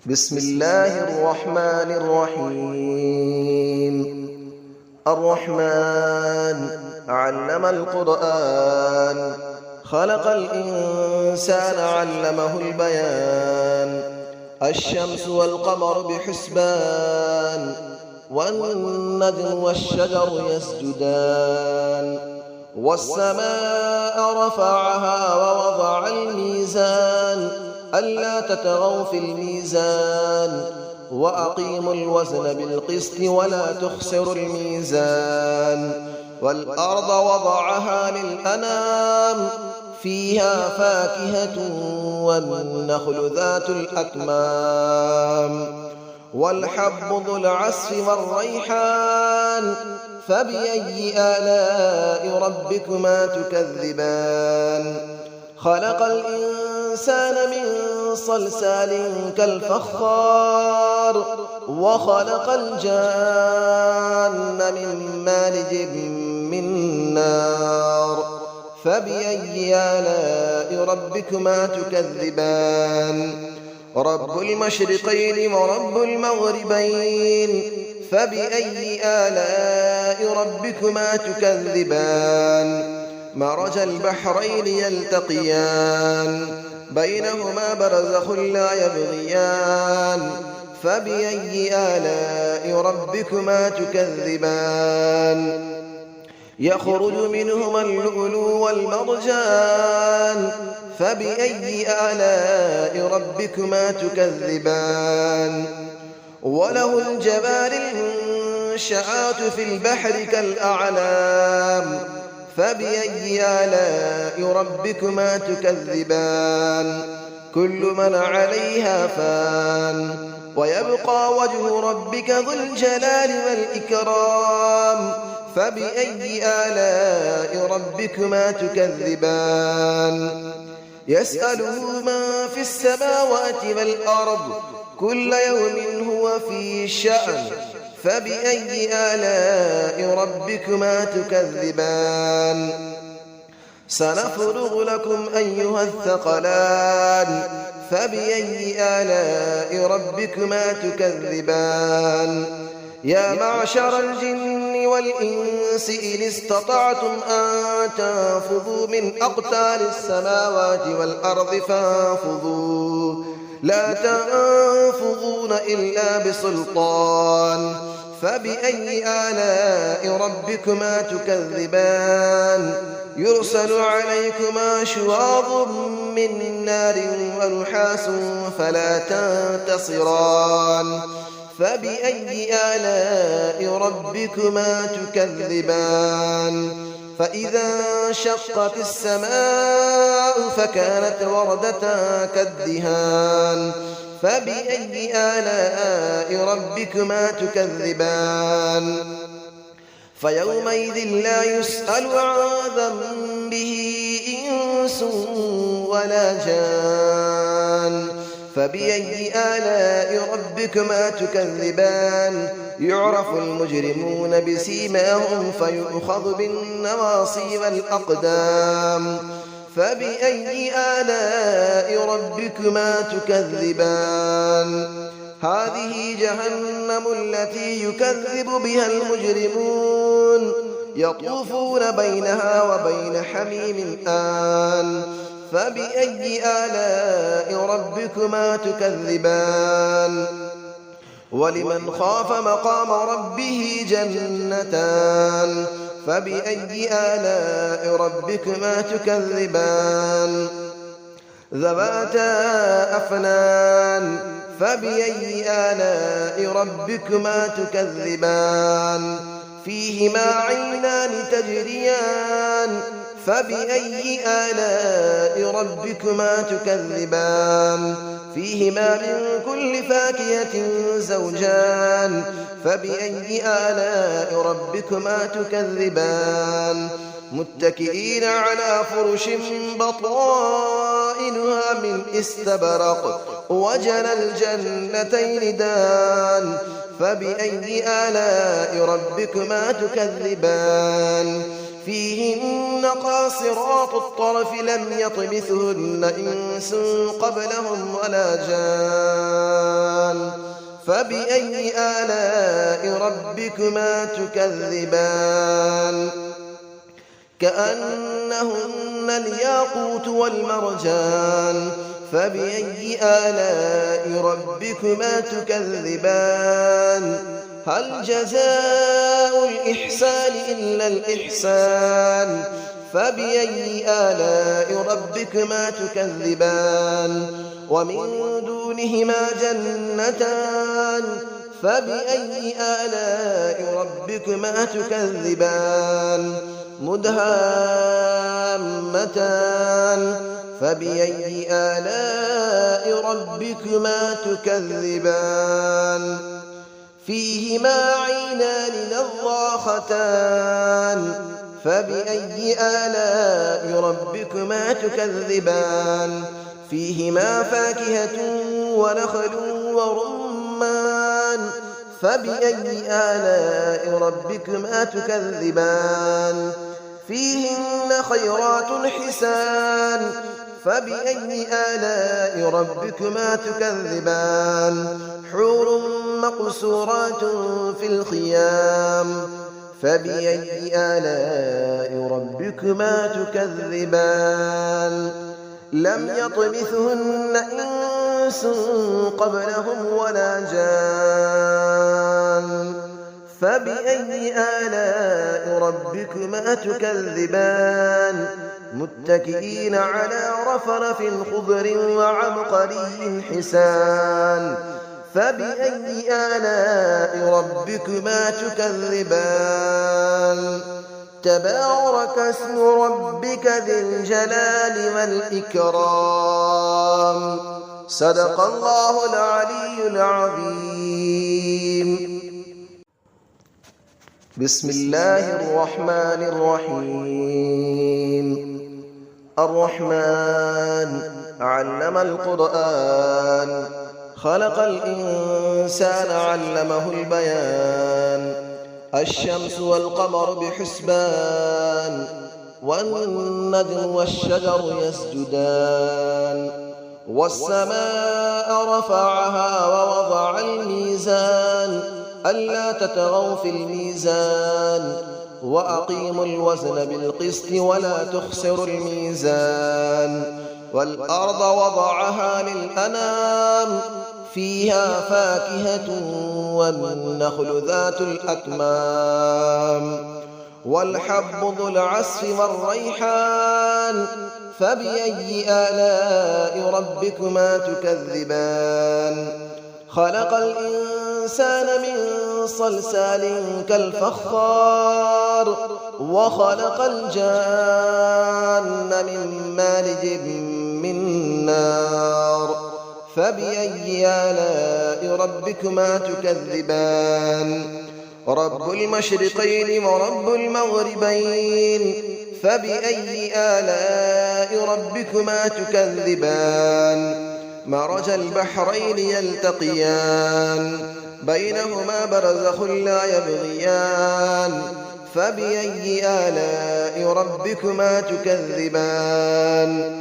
بسم الله الرحمن الرحيم. الرحمن علم القرآن، خلق الإنسان علمه البيان. الشمس والقمر بحسبان، والنجم والشجر يسجدان. والسماء رفعها ووضع الميزان، ألا تطغوا في الميزان، وأقيموا الوزن بالقسط ولا تخسروا الميزان. والأرض وضعها للأنام، فيها فاكهة والنخل ذات الأكمام. والحب ذو العصف والريحان، فبأي آلاء ربكما تكذبان. خلق الإنسان من صلصال كالفخار، وخلق الجان من مارج من نار. فبأي آلاء ربكما تكذبان. رب المشرقين ورب المغربين، فبأي آلاء ربكما تكذبان. مرج البحرين يلتقيان، بينهما برزخ لا يبغيان. فبأي آلاء ربكما تكذبان. يخرج منهما اللؤلؤ والمرجان، فبأي آلاء ربكما تكذبان. وله الجوار المنشآت في البحر كالأعلام، فبأي آلاء ربكما تكذبان. كل من عليها فان، ويبقى وجه ربك ذو الجلال والإكرام. فبأي آلاء ربكما تكذبان. يسأله من في السماوات والأرض، كل يوم هو في شأن. فبأي آلاء ربكما تكذبان. سنفرغ لكم أيها الثقلان، فبأي آلاء ربكما تكذبان. يا معشر الجن والإنس إن استطعتم أن تنفذوا من أقطار السماوات والأرض فانفذوا، لا تنفذون إلا بسلطان. فبأي آلاء ربكما تكذبان. يرسل عليكما شواظ من نار ونحاس فلا تنتصران. فبأي آلاء ربكما تكذبان. فإذا انشقت السماء فكانت وردة كالدهان. فبأي آلاء ربكما تكذبان. فيومئذ لا يسأل عن ذنبه إنس ولا جان. فبأي آلاء ربكما تكذبان. يعرف المجرمون بسيماهم فيؤخذ بالنواصي والأقدام. فبأي آلاء ربكما تكذبان. هذه جهنم التي يكذب بها المجرمون، يطوفون بينها وبين حميم آن. فبأي آلاء ربكما تكذبان. ولمن خاف مقام ربه جنتان. فبأي آلاء ربكما تكذبان. ذواتا أفنان. فبأي آلاء ربكما تكذبان. فيهما عينان تجريان. فبأي آلاء ربكما تكذبان. فيهما من كل فاكهة زوجان. فبأي آلاء ربكما تكذبان. متكئين على فرش بطائنها من استبرق، وجنى الجنتين دان. فبأي آلاء ربكما تكذبان. فيهن قاصرات الطرف لم يطمثهن إنس قبلهم ولا جان. فبأي آلاء ربكما تكذبان كأنهن الياقوت والمرجان فبأي آلاء ربكما تكذبان هل جزاء الإحسان إلا الإحسان فبأي آلاء ربكما تكذبان ومن دونهما جنتان فبأي آلاء ربكما تكذبان مدهامتان فبأي آلاء ربكما تكذبان فيهما عينان نضاختان فبأي آلاء ربكما تكذبان فيهما فاكهة ونخل ورمان فبأي آلاء ربكما تكذبان فيهن خيرات حسان فبأي آلاء ربكما تكذبان حور مقصورات في الخيام فبأي آلاء ربكما تكذبان لم يطمثهن إنس قبلهم ولا جان فبأي آلاء ربكما تكذبان متكئين على رفرف خضر وعبقري حسان فبأي آلاء ربكما تكذبان تبارك اسم ربك ذي الجلال والإكرام صدق الله العلي العظيم بسم الله الرحمن الرحيم الرحمن علم القرآن خلق الإنسان علمه البيان الشمس والقمر بحسبان والنجم والشجر يسجدان والسماء رفعها ووضع الميزان ألا تطغوا في الميزان وأقيموا الوزن بالقسط ولا تخسروا الميزان والأرض وضعها للأنام فيها فاكهة والنخل ذات الأكمام والحب ذو العصف والريحان فبأي آلاء ربكما تكذبان خلق الإنسان من صلصال كالفخار وخلق الجان من مارج من نار فبأي آلاء ربكما تكذبان رب المشرقين ورب المغربين فبأي آلاء ربكما تكذبان مرج البحرين يلتقيان بينهما برزخ لا يبغيان فبأي آلاء ربكما تكذبان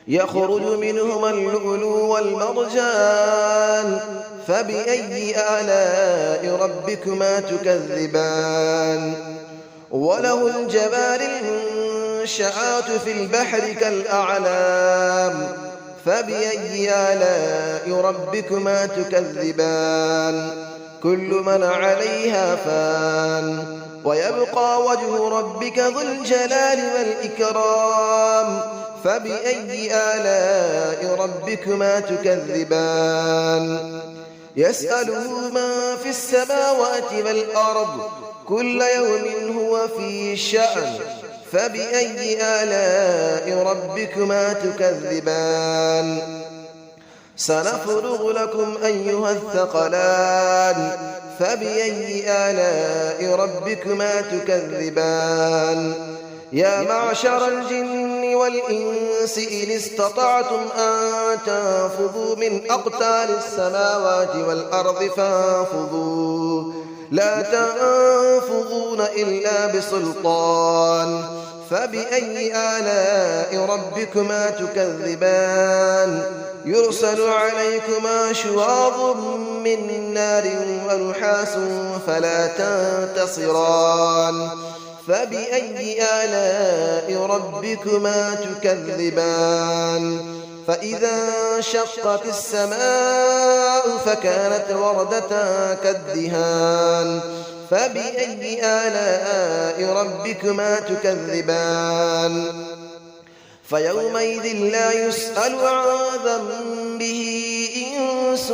يخرج منهما اللؤلؤ والمرجان فبأي آلاء ربكما تكذبان وله الجبال المنشآت في البحر كالأعلام فبأي آلاء ربكما تكذبان كل من عليها فان ويبقى وجه ربك ذو الجلال والإكرام فبأي آلاء ربكما تكذبان يسأله من في السماوات والأرض كل يوم هو في شأن فبأي آلاء ربكما تكذبان سنفرغ لكم أيها الثقلان فبأي آلاء ربكما تكذبان يا معشر الجن والإنس إن استطعتم أن تنفذوا من أقطار السماوات والأرض فانفذوا لا تنفذون إلا بسلطان فبأي آلاء ربكما تكذبان يرسل عليكما شواظ من نار ونحاس فلا تنتصران فبأي آلاء ربكما تكذبان فإذا انشقت السماء فكانت وردة كالدهان فبأي آلاء ربكما تكذبان فيومئذ لا يسأل عن ذنبه إنس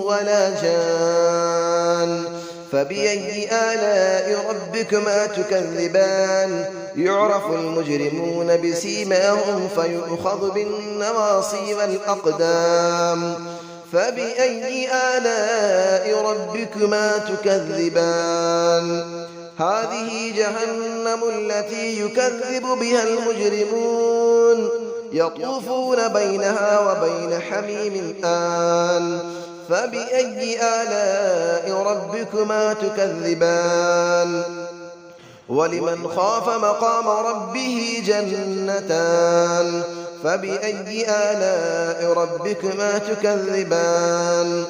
ولا جان فبأي آلاء ربكما تكذبان يعرف المجرمون بسيماهم فيؤخذ بالنواصي والأقدام فبأي آلاء ربكما تكذبان هذه جهنم التي يكذب بها المجرمون يطوفون بينها وبين حميم آن فبأي آلاء ربكما تكذبان ولمن خاف مقام ربه جنتان فبأي آلاء ربكما تكذبان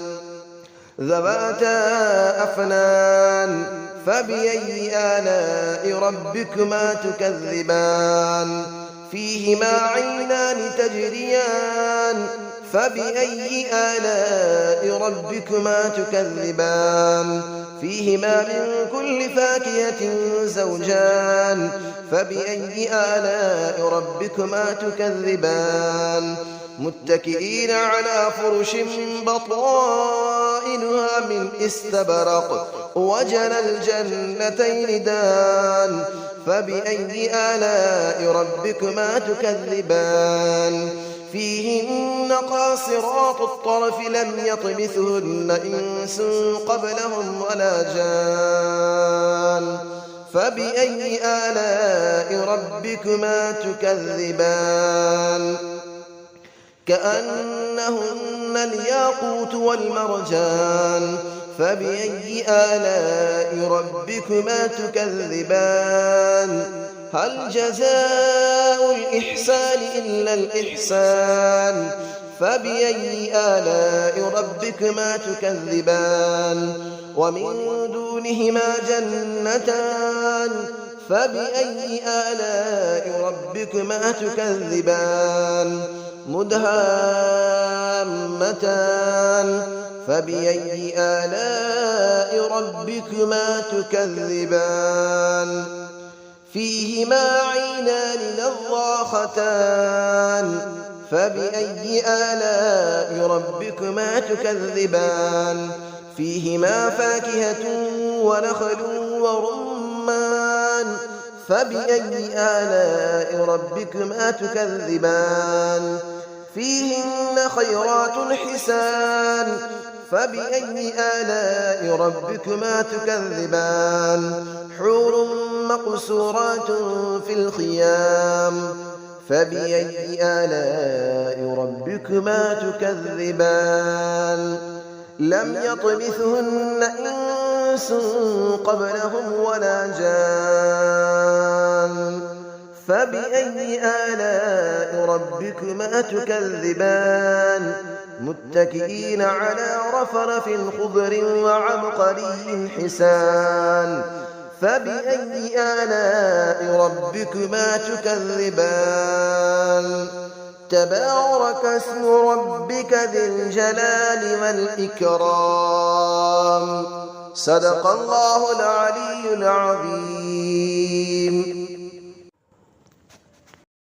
ذواتا أفنان فبأي آلاء ربكما تكذبان فيهما عينان تجريان فبأي آلاء ربكما تكذبان فيهما من كل فاكهة زوجان فبأي آلاء ربكما تكذبان متكئين على فرش بطائنها من استبرق وجنى الجنتين دان فبأي آلاء ربكما تكذبان فيهن قاصرات الطرف لم يطمثهن إنس قبلهم ولا جان فبأي آلاء ربكما تكذبان كأنهن الياقوت والمرجان فبأي آلاء ربكما تكذبان هل جزاء الإحسان إلا الإحسان فبأي آلاء ربكما تكذبان ومن دونهما جنتان فبأي آلاء ربكما تكذبان مدهامتان فبأي آلاء ربكما تكذبان فيهما عينان نضاختان فبأي آلاء ربكما تكذبان فيهما فاكهة ونخل ورمان فبأي آلاء ربكما تكذبان فيهن خيرات حسان فبأي آلاء ربكما تكذبان حور مقصورات في الخيام فبأي آلاء ربكما تكذبان لم يطمثهن إنس قبلهم ولا جان فبأي آلاء ربكما تكذبان متكئين على رفرف خضر وعبقري حسان فبأي آلاء ربكما تكذبان تبارك اسم ربك ذي الجلال والإكرام صدق الله العلي العظيم.